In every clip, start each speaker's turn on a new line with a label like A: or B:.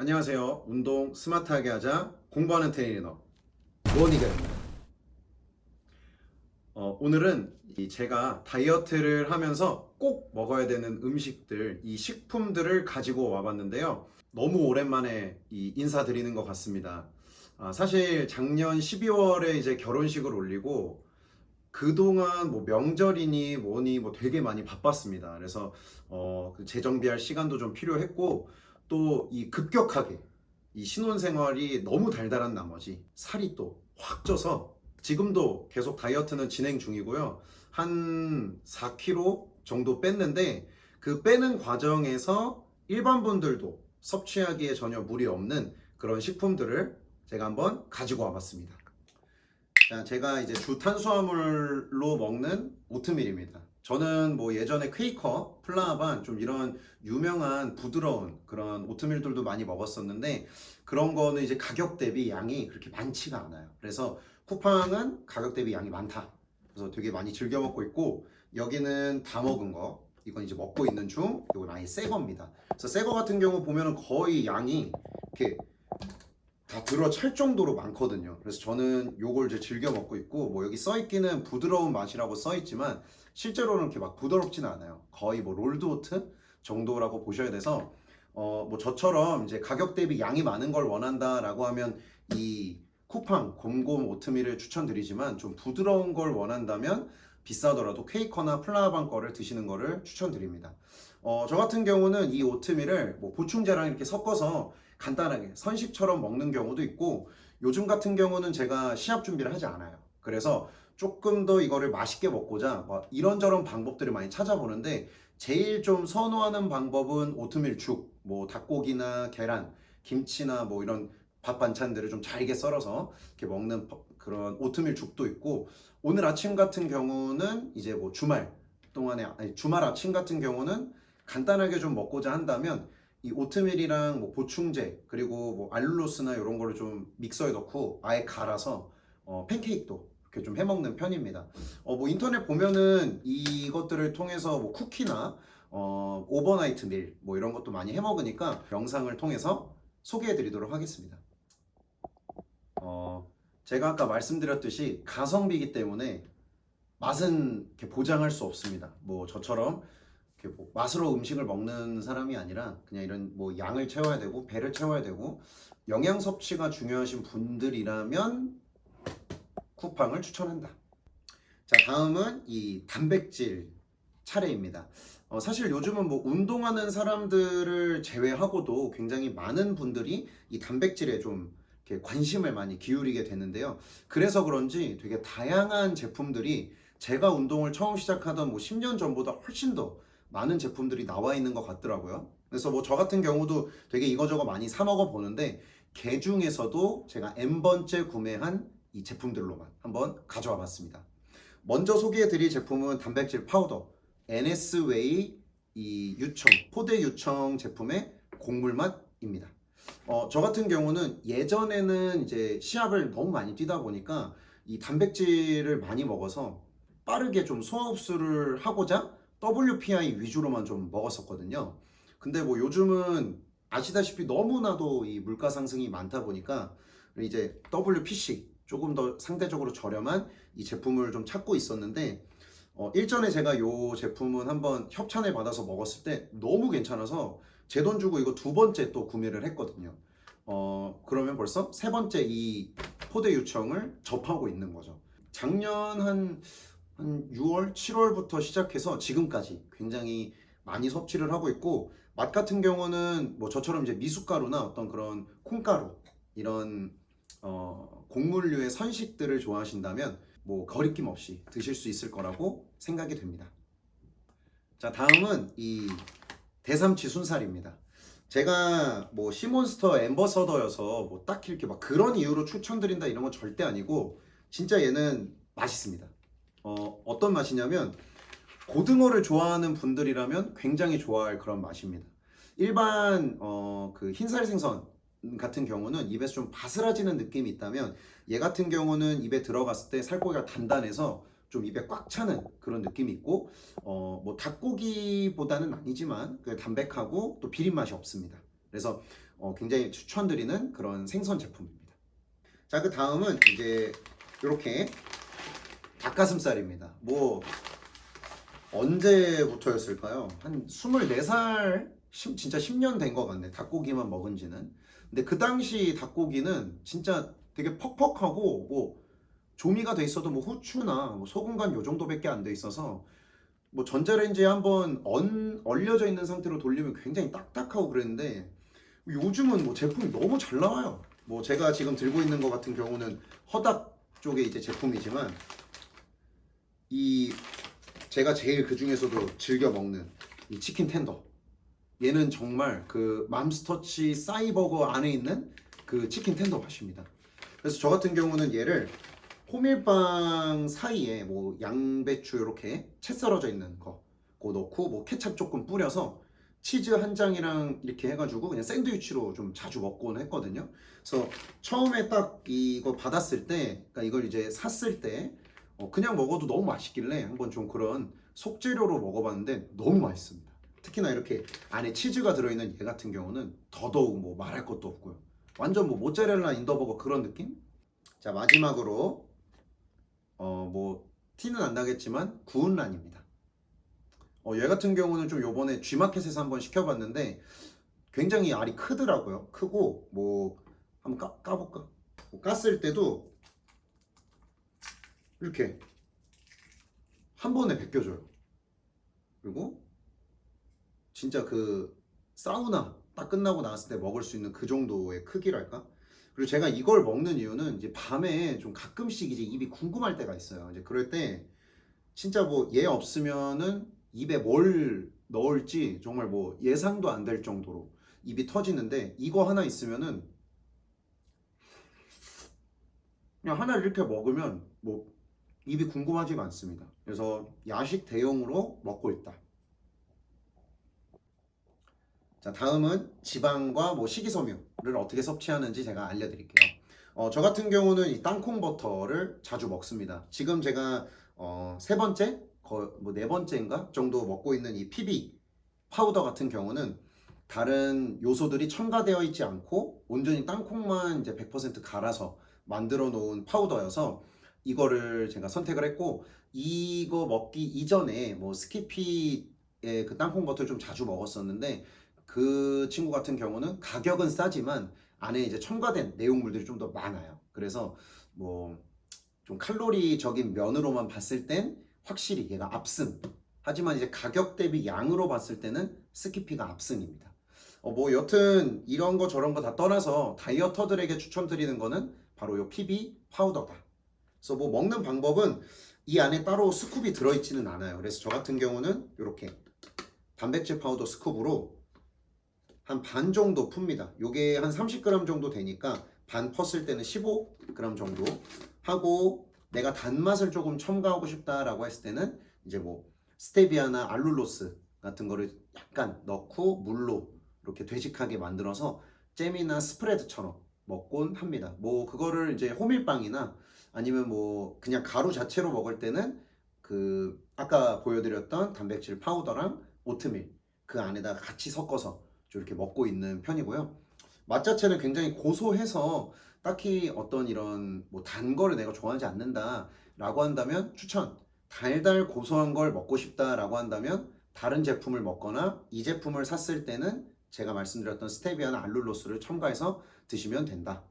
A: 안녕하세요. 운동 스마트하게 하자 공부하는 트레이너 원희대입니다. 오늘은 제가 다이어트를 하면서 꼭 먹어야 되는 음식들, 이 식품들을 가지고 와봤는데요. 너무 오랜만에 인사드리는 것 같습니다. 사실 작년 12월에 이제 결혼식을 올리고 그동안 뭐 명절이니 뭐니 뭐 되게 많이 바빴습니다. 그래서 그 재정비할 시간도 좀 필요했고 또 이 급격하게 이 신혼생활이 너무 달달한 나머지 살이 또 확 쪄서 지금도 계속 다이어트는 진행 중이고요. 한 4kg 정도 뺐는데 그 빼는 과정에서 일반 분들도 섭취하기에 전혀 무리 없는 그런 식품들을 제가 한번 가지고 와봤습니다. 자, 제가 이제 주 탄수화물로 먹는 오트밀입니다. 저는 뭐 예전에 퀘이커, 플라반 좀 이런 유명한 부드러운 그런 오트밀들도 많이 먹었었는데 그런 거는 이제 가격 대비 양이 그렇게 많지가 않아요. 그래서 쿠팡은 가격 대비 양이 많다. 그래서 되게 많이 즐겨 먹고 있고 여기는 다 먹은 거. 이건 이제 먹고 있는 중. 이건 아예 새 겁니다. 그래서 새 거 같은 경우 보면은 거의 양이 이렇게 다 들어찰 정도로 많거든요. 그래서 저는 요걸 이제 즐겨 먹고 있고 뭐 여기 써있기는 부드러운 맛이라고 써있지만 실제로는 이렇게 막 부드럽지는 않아요. 거의 뭐 롤드오트 정도라고 보셔야 돼서 뭐 저처럼 이제 가격 대비 양이 많은 걸 원한다라고 하면 이 쿠팡 곰곰 오트밀을 추천드리지만 좀 부드러운 걸 원한다면 비싸더라도 퀘이커나 플라방 거를 드시는 거를 추천드립니다. 저 같은 경우는 이 오트밀을 뭐 보충제랑 이렇게 섞어서 간단하게 선식처럼 먹는 경우도 있고 요즘 같은 경우는 제가 시합 준비를 하지 않아요. 그래서 조금 더 이거를 맛있게 먹고자 뭐 이런저런 방법들을 많이 찾아보는데 제일 좀 선호하는 방법은 오트밀 죽, 뭐 닭고기나 계란, 김치나 뭐 이런 밥 반찬들을 좀 잘게 썰어서 이렇게 먹는 그런 오트밀 죽도 있고 오늘 아침 같은 경우는 이제 뭐 주말 동안에 아니 주말 아침 같은 경우는 간단하게 좀 먹고자 한다면 이 오트밀이랑 뭐 보충제 그리고 뭐 알룰로스나 이런 거를 좀 믹서에 넣고 아예 갈아서 팬케이크도 이렇게 좀 해먹는 편입니다. 뭐 인터넷 보면은 이것들을 통해서 뭐 쿠키나 오버나이트 밀 뭐 이런 것도 많이 해먹으니까 영상을 통해서 소개해드리도록 하겠습니다. 제가 아까 말씀드렸듯이 가성비이기 때문에 맛은 이렇게 보장할 수 없습니다. 뭐 저처럼 이렇게 뭐 맛으로 음식을 먹는 사람이 아니라 그냥 이런 뭐 양을 채워야 되고 배를 채워야 되고 영양 섭취가 중요하신 분들이라면 쿠팡을 추천한다. 자, 다음은 이 단백질 차례입니다. 사실 요즘은 뭐 운동하는 사람들을 제외하고도 굉장히 많은 분들이 이 단백질에 좀 이렇게 관심을 많이 기울이게 되는데요. 그래서 그런지 되게 다양한 제품들이 제가 운동을 처음 시작하던 뭐 10년 전보다 훨씬 더 많은 제품들이 나와 있는 것 같더라고요. 그래서 뭐 저 같은 경우도 되게 이거저거 많이 사 먹어 보는데 그 중에서도 제가 N번째 구매한 이 제품들로만 한번 가져와 봤습니다. 먼저 소개해 드릴 제품은 단백질 파우더 NS웨이 이 유청 포대 유청 제품의 곡물 맛입니다. 저 같은 경우는 예전에는 이제 시합을 너무 많이 뛰다 보니까 이 단백질을 많이 먹어서 빠르게 좀 소화 흡수를 하고자 WPI 위주로만 좀 먹었었거든요. 근데 뭐 요즘은 아시다시피 너무나도 이 물가 상승이 많다 보니까 이제 WPC 조금 더 상대적으로 저렴한 이 제품을 좀 찾고 있었는데 일전에 제가 이 제품은 한번 협찬을 받아서 먹었을 때 너무 괜찮아서 제 돈 주고 이거 두 번째 또 구매를 했거든요. 그러면 벌써 세 번째 이 포대 요청을 접하고 있는 거죠. 작년 한 6월, 7월부터 시작해서 지금까지 굉장히 많이 섭취를 하고 있고 맛 같은 경우는 뭐 저처럼 이제 미숫가루나 어떤 그런 콩가루 이런 곡물류의 선식들을 좋아하신다면 뭐 거리낌 없이 드실 수 있을 거라고 생각이 됩니다. 자, 다음은 이 대삼치 순살입니다. 제가 뭐 시몬스터 앰버서더여서 뭐 딱히 이렇게 막 그런 이유로 추천드린다 이런 건 절대 아니고 진짜 얘는 맛있습니다. 어떤 맛이냐면 고등어를 좋아하는 분들이라면 굉장히 좋아할 그런 맛입니다. 일반 그 흰살 생선 같은 경우는 입에서 좀 바스라지는 느낌이 있다면 얘 같은 경우는 입에 들어갔을 때 살코기가 단단해서 좀 입에 꽉 차는 그런 느낌이 있고 뭐 닭고기보다는 아니지만 그 담백하고 또 비린 맛이 없습니다. 그래서 굉장히 추천드리는 그런 생선 제품입니다. 자, 그 다음은 이제 이렇게 닭가슴살입니다. 뭐 언제부터였을까요? 한 24살? 진짜 10년 된 것 같네. 닭고기만 먹은 지는. 근데 그 당시 닭고기는 진짜 되게 퍽퍽하고 뭐 조미가 돼 있어도 뭐 후추나 뭐 소금 간 요 정도밖에 안 돼 있어서 뭐 전자레인지에 한번 얼려져 있는 상태로 돌리면 굉장히 딱딱하고 그랬는데 요즘은 뭐 제품이 너무 잘 나와요. 뭐 제가 지금 들고 있는 것 같은 경우는 허닭 쪽의 이제 제품이지만 이 제가 제일 그 중에서도 즐겨 먹는 이 치킨 텐더, 얘는 정말 그 맘스터치 싸이버거 안에 있는 그 치킨 텐더 맛입니다. 그래서 저 같은 경우는 얘를 호밀빵 사이에 뭐 양배추 이렇게 채 썰어져 있는 거 그거 넣고 뭐 케찹 조금 뿌려서 치즈 한 장이랑 이렇게 해가지고 그냥 샌드위치로 좀 자주 먹곤 했거든요. 그래서 처음에 딱 이거 받았을 때, 그러니까 이걸 이제 샀을 때 그냥 먹어도 너무 맛있길래 한번 좀 그런 속재료로 먹어봤는데 너무 맛있습니다. 특히나 이렇게 안에 치즈가 들어있는 얘 같은 경우는 더더욱 뭐 말할 것도 없고요. 완전 뭐 모짜렐라 인더버거 그런 느낌? 자, 마지막으로 뭐 티는 안 나겠지만 구운 란입니다. 얘 같은 경우는 좀 요번에 G마켓에서 한번 시켜봤는데 굉장히 알이 크더라고요. 크고 뭐 한번 까볼까? 뭐 깠을 때도 이렇게 한 번에 벗겨져요. 그리고 진짜 그 사우나 딱 끝나고 나왔을 때 먹을 수 있는 그 정도의 크기랄까? 그리고 제가 이걸 먹는 이유는 이제 밤에 좀 가끔씩 이제 입이 궁금할 때가 있어요. 이제 그럴 때 진짜 뭐 얘 없으면은 입에 뭘 넣을지 정말 뭐 예상도 안 될 정도로 입이 터지는데 이거 하나 있으면은 그냥 하나 이렇게 먹으면 뭐 입이 궁금하지가 않습니다. 그래서 야식 대용으로 먹고 있다. 자, 다음은 지방과 뭐 식이섬유를 어떻게 섭취하는지 제가 알려드릴게요. 저 같은 경우는 이 땅콩 버터를 자주 먹습니다. 지금 제가 세 번째, 뭐 네 번째인가 정도 먹고 있는 이 PB 파우더 같은 경우는 다른 요소들이 첨가되어 있지 않고 온전히 땅콩만 이제 100% 갈아서 만들어 놓은 파우더여서 이거를 제가 선택을 했고, 이거 먹기 이전에 뭐 스키피의 그 땅콩 버터를 좀 자주 먹었었는데 그 친구 같은 경우는 가격은 싸지만 안에 이제 첨가된 내용물들이 좀 더 많아요. 그래서 뭐 좀 칼로리적인 면으로만 봤을 땐 확실히 얘가 압승. 하지만 이제 가격 대비 양으로 봤을 때는 스키피가 압승입니다. 뭐 여튼 이런 거 저런 거 다 떠나서 다이어터들에게 추천드리는 거는 바로 요 PB 파우더다. 그래서 뭐 먹는 방법은 이 안에 따로 스쿱이 들어있지는 않아요. 그래서 저 같은 경우는 이렇게 단백질 파우더 스쿱으로 한 반 정도 풉니다. 요게 한 30g 정도 되니까 반 펐을 때는 15g 정도 하고, 내가 단맛을 조금 첨가하고 싶다라고 했을 때는 이제 뭐 스테비아나 알룰로스 같은 거를 약간 넣고 물로 이렇게 되직하게 만들어서 잼이나 스프레드처럼 먹곤 합니다. 뭐 그거를 이제 호밀빵이나 아니면 뭐 그냥 가루 자체로 먹을 때는 그 아까 보여드렸던 단백질 파우더랑 오트밀 그 안에다가 같이 섞어서 좀 이렇게 먹고 있는 편이고요. 맛 자체는 굉장히 고소해서 딱히 어떤 이런 뭐 단 거를 내가 좋아하지 않는다 라고 한다면 추천. 달달 고소한 걸 먹고 싶다 라고 한다면 다른 제품을 먹거나 이 제품을 샀을 때는 제가 말씀드렸던 스테비아나 알룰로스를 첨가해서 드시면 된다.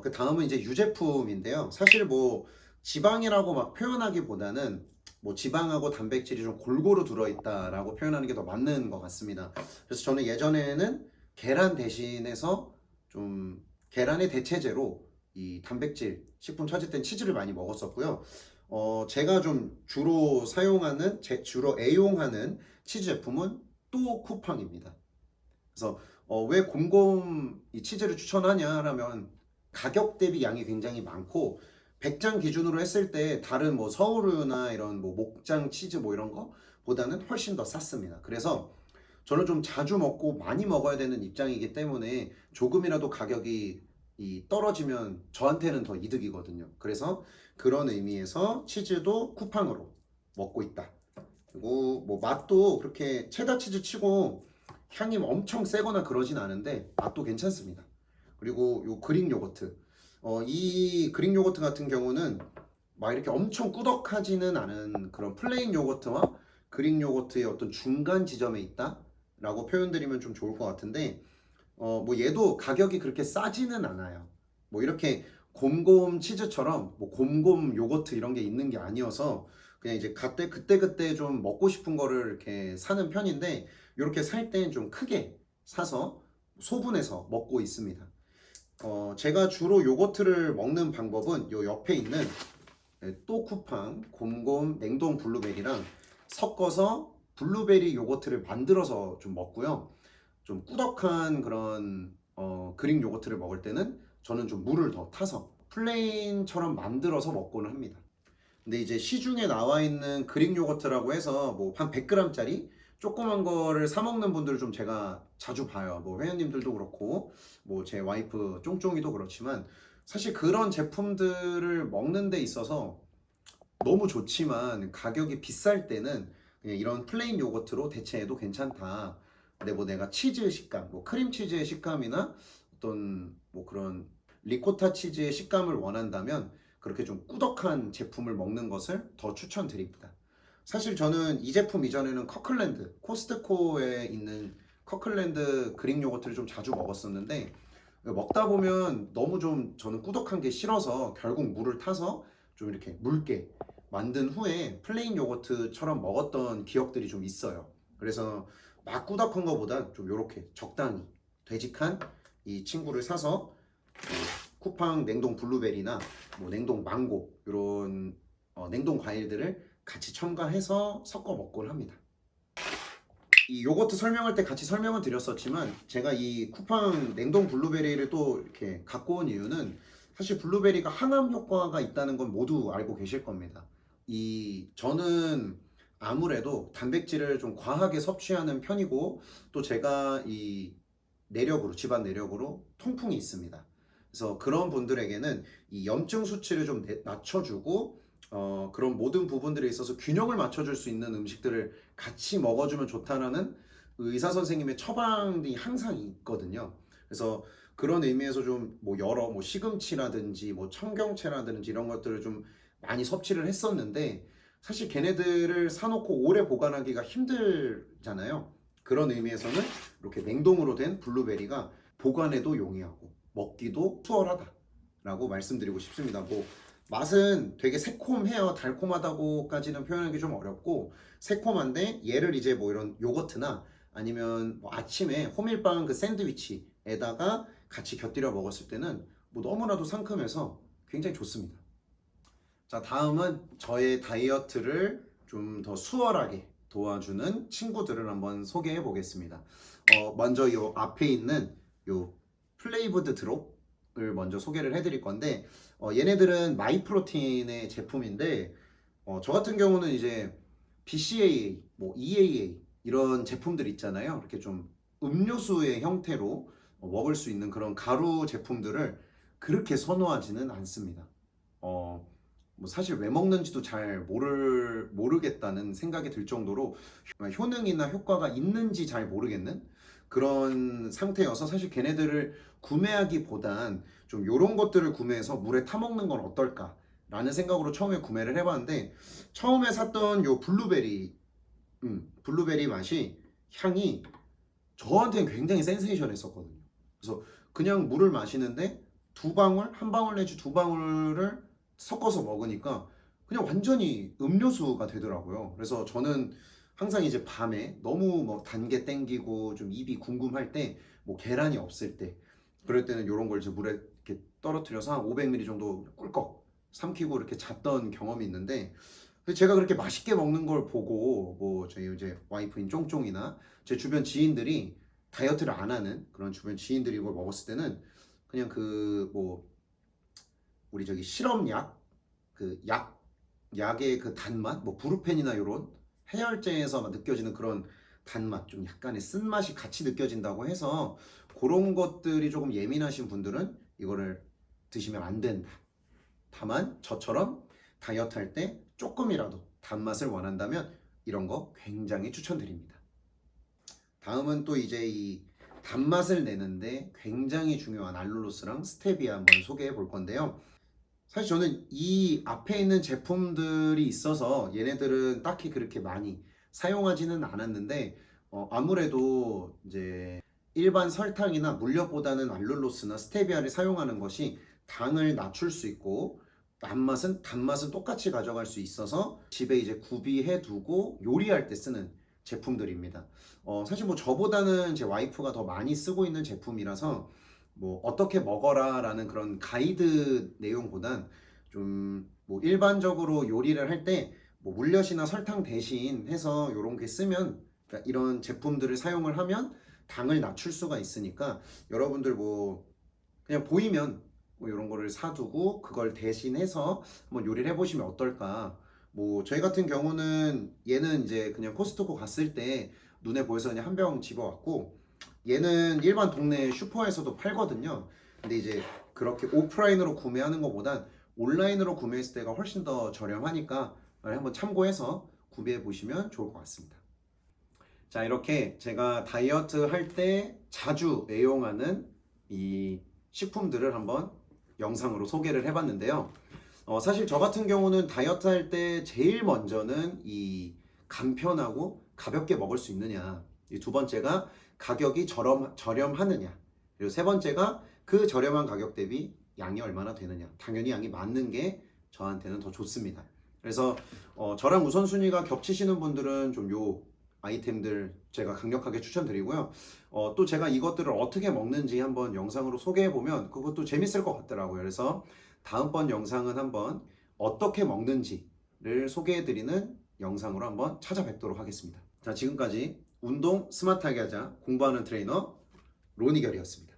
A: 그 다음은 이제 유제품인데요. 사실 뭐 지방이라고 막 표현하기보다는 뭐 지방하고 단백질이 좀 골고루 들어있다라고 표현하는 게 더 맞는 것 같습니다. 그래서 저는 예전에는 계란 대신해서 좀 계란의 대체제로 이 단백질 식품 찾을 땐 치즈를 많이 먹었었고요. 제가 좀 주로 사용하는, 주로 애용하는 치즈 제품은 또 쿠팡입니다. 그래서 왜 곰곰 이 치즈를 추천하냐라면 가격 대비 양이 굉장히 많고 100장 기준으로 했을 때 다른 뭐 서울우유나 이런 뭐 목장 치즈 뭐 이런 거 보다는 훨씬 더 쌌습니다. 그래서 저는 좀 자주 먹고 많이 먹어야 되는 입장이기 때문에 조금이라도 가격이 떨어지면 저한테는 더 이득이거든요. 그래서 그런 의미에서 치즈도 쿠팡으로 먹고 있다. 그리고 뭐 맛도 그렇게 체다 치즈 치고 향이 엄청 세거나 그러진 않은데 맛도 괜찮습니다. 그리고 요 그릭 요거트, 이 그릭 요거트 같은 경우는 막 이렇게 엄청 꾸덕하지는 않은 그런 플레인 요거트와 그릭 요거트의 어떤 중간 지점에 있다라고 표현드리면 좀 좋을 것 같은데, 뭐 얘도 가격이 그렇게 싸지는 않아요. 뭐 이렇게 곰곰 치즈처럼 뭐 곰곰 요거트 이런 게 있는 게 아니어서 그냥 이제 그때 좀 먹고 싶은 거를 이렇게 사는 편인데, 이렇게 살 땐 좀 크게 사서 소분해서 먹고 있습니다. 제가 주로 요거트를 먹는 방법은 요 옆에 있는 또 쿠팡 곰곰 냉동 블루베리랑 섞어서 블루베리 요거트를 만들어서 좀 먹고요. 좀 꾸덕한 그런 그릭 요거트를 먹을 때는 저는 좀 물을 더 타서 플레인처럼 만들어서 먹고는 합니다. 근데 이제 시중에 나와 있는 그릭 요거트라고 해서 뭐 한 100g짜리 조그만 거를 사 먹는 분들을 좀 제가 자주 봐요. 뭐 회원님들도 그렇고 뭐 제 와이프 쫑쫑이도 그렇지만, 사실 그런 제품들을 먹는 데 있어서 너무 좋지만 가격이 비쌀 때는 그냥 이런 플레인 요거트로 대체해도 괜찮다. 근데 뭐 내가 치즈 식감, 뭐 크림 치즈의 식감이나 어떤 뭐 그런 리코타 치즈의 식감을 원한다면 그렇게 좀 꾸덕한 제품을 먹는 것을 더 추천드립니다. 사실 저는 이 제품 이전에는 커클랜드, 코스트코에 있는 커클랜드 그릭 요거트를 좀 자주 먹었었는데, 먹다 보면 너무 좀 저는 꾸덕한 게 싫어서 결국 물을 타서 좀 이렇게 묽게 만든 후에 플레인 요거트처럼 먹었던 기억들이 좀 있어요. 그래서 막 꾸덕한 거보다 좀 이렇게 적당히 되직한 이 친구를 사서 쿠팡 냉동 블루베리나 뭐 냉동 망고 이런 냉동 과일들을 같이 첨가해서 섞어 먹곤 합니다. 이 요거트 설명할 때 같이 설명은 드렸었지만, 제가 이 쿠팡 냉동 블루베리를 또 이렇게 갖고 온 이유는 사실 블루베리가 항암 효과가 있다는 건 모두 알고 계실 겁니다. 저는 아무래도 단백질을 좀 과하게 섭취하는 편이고, 또 제가 이 내력으로, 집안 내력으로 통풍이 있습니다. 그래서 그런 분들에게는 이 염증 수치를 좀 낮춰주고 그런 모든 부분들에 있어서 균형을 맞춰줄 수 있는 음식들을 같이 먹어주면 좋다라는 의사 선생님의 처방이 항상 있거든요. 그래서 그런 의미에서 좀 뭐 여러 뭐 시금치라든지 뭐 청경채라든지 이런 것들을 좀 많이 섭취를 했었는데, 사실 걔네들을 사놓고 오래 보관하기가 힘들잖아요. 그런 의미에서는 이렇게 냉동으로 된 블루베리가 보관에도 용이하고 먹기도 수월하다라고 말씀드리고 싶습니다. 뭐 맛은 되게 새콤해요. 달콤하다고까지는 표현하기 좀 어렵고 새콤한데, 얘를 이제 뭐 이런 요거트나 아니면 뭐 아침에 호밀빵 그 샌드위치에다가 같이 곁들여 먹었을 때는 뭐 너무나도 상큼해서 굉장히 좋습니다. 자, 다음은 저의 다이어트를 좀 더 수월하게 도와주는 친구들을 한번 소개해 보겠습니다. 먼저 요 앞에 있는 요 플레이브드 드롭을 먼저 소개를 해드릴 건데, 얘네들은 마이프로틴의 제품인데, 저 같은 경우는 이제 BCAA, 뭐 EAA 이런 제품들 있잖아요. 이렇게 좀 음료수의 형태로 먹을 수 있는 그런 가루 제품들을 그렇게 선호하지는 않습니다. 어, 뭐 사실 왜 먹는지도 잘 모르겠다는 생각이 들 정도로 효능이나 효과가 있는지 잘 모르겠는 그런 상태여서, 사실 걔네들을 구매하기보단 좀 요런 것들을 구매해서 물에 타먹는 건 어떨까 라는 생각으로 처음에 구매를 해봤는데, 처음에 샀던 요 블루베리 맛이, 향이 저한테는 굉장히 센세이션 했었거든요. 그래서 그냥 물을 마시는데 두 방울, 한 방울 내지 두 방울을 섞어서 먹으니까 그냥 완전히 음료수가 되더라고요. 그래서 저는 항상 이제 밤에 너무 뭐 단 게 땡기고 좀 입이 궁금할 때, 뭐 계란이 없을 때, 그럴 때는 이런 걸 이제 물에 이렇게 떨어뜨려서 한 500ml 정도 꿀꺽 삼키고 이렇게 잤던 경험이 있는데, 제가 그렇게 맛있게 먹는 걸 보고 뭐 저희 이제 와이프인 쫑쫑이나 제 주변 지인들이 다이어트를 안 하는 그런 주변 지인들이 이걸 먹었을 때는 그냥 그 뭐 우리 저기 실험약, 그 약의 그 단맛, 뭐 브루펜이나 이런 해열제에서 느껴지는 그런 단맛, 좀 약간의 쓴맛이 같이 느껴진다고 해서, 그런 것들이 조금 예민하신 분들은 이거를 드시면 안 된다. 다만 저처럼 다이어트 할 때 조금이라도 단맛을 원한다면 이런 거 굉장히 추천드립니다. 다음은 또 이제 이 단맛을 내는데 굉장히 중요한 알룰로스랑 스테비아 한번 소개해 볼 건데요. 사실 저는 이 앞에 있는 제품들이 있어서 얘네들은 딱히 그렇게 많이 사용하지는 않았는데 아무래도 이제 일반 설탕이나 물엿보다는 알룰로스나 스테비아를 사용하는 것이 당을 낮출 수 있고 단맛은 똑같이 가져갈 수 있어서 집에 이제 구비해 두고 요리할 때 쓰는 제품들입니다. 사실 뭐 저보다는 제 와이프가 더 많이 쓰고 있는 제품이라서 뭐 어떻게 먹어라라는 그런 가이드 내용보단 좀 뭐 일반적으로 요리를 할 때 뭐 물엿이나 설탕 대신 해서 이런 게 쓰면, 그러니까 이런 제품들을 사용을 하면 당을 낮출 수가 있으니까 여러분들 뭐 그냥 보이면 뭐 이런 거를 사두고 그걸 대신해서 한번 요리를 해보시면 어떨까. 뭐 저희 같은 경우는 얘는 이제 그냥 코스트코 갔을 때 눈에 보여서 그냥 한 병 집어왔고, 얘는 일반 동네 슈퍼에서도 팔거든요. 근데 이제 그렇게 오프라인으로 구매하는 것보단 온라인으로 구매했을 때가 훨씬 더 저렴하니까 한번 참고해서 구매해 보시면 좋을 것 같습니다. 자, 이렇게 제가 다이어트 할 때 자주 애용하는 이 식품들을 한번 영상으로 소개를 해봤는데요. 사실 저 같은 경우는 다이어트 할 때 제일 먼저는 이 간편하고 가볍게 먹을 수 있느냐, 이 두 번째가 가격이 저렴하느냐, 그리고 세 번째가 그 저렴한 가격 대비 양이 얼마나 되느냐. 당연히 양이 많는 게 저한테는 더 좋습니다. 그래서 저랑 우선순위가 겹치시는 분들은 좀 요 아이템들 제가 강력하게 추천드리고요. 또 제가 이것들을 어떻게 먹는지 한번 영상으로 소개해 보면 그것도 재밌을 것 같더라고요. 그래서 다음번 영상은 한번 어떻게 먹는지를 소개해 드리는 영상으로 한번 찾아뵙도록 하겠습니다. 자, 지금까지 운동 스마트하게 하자 공부하는 트레이너 로니결이었습니다.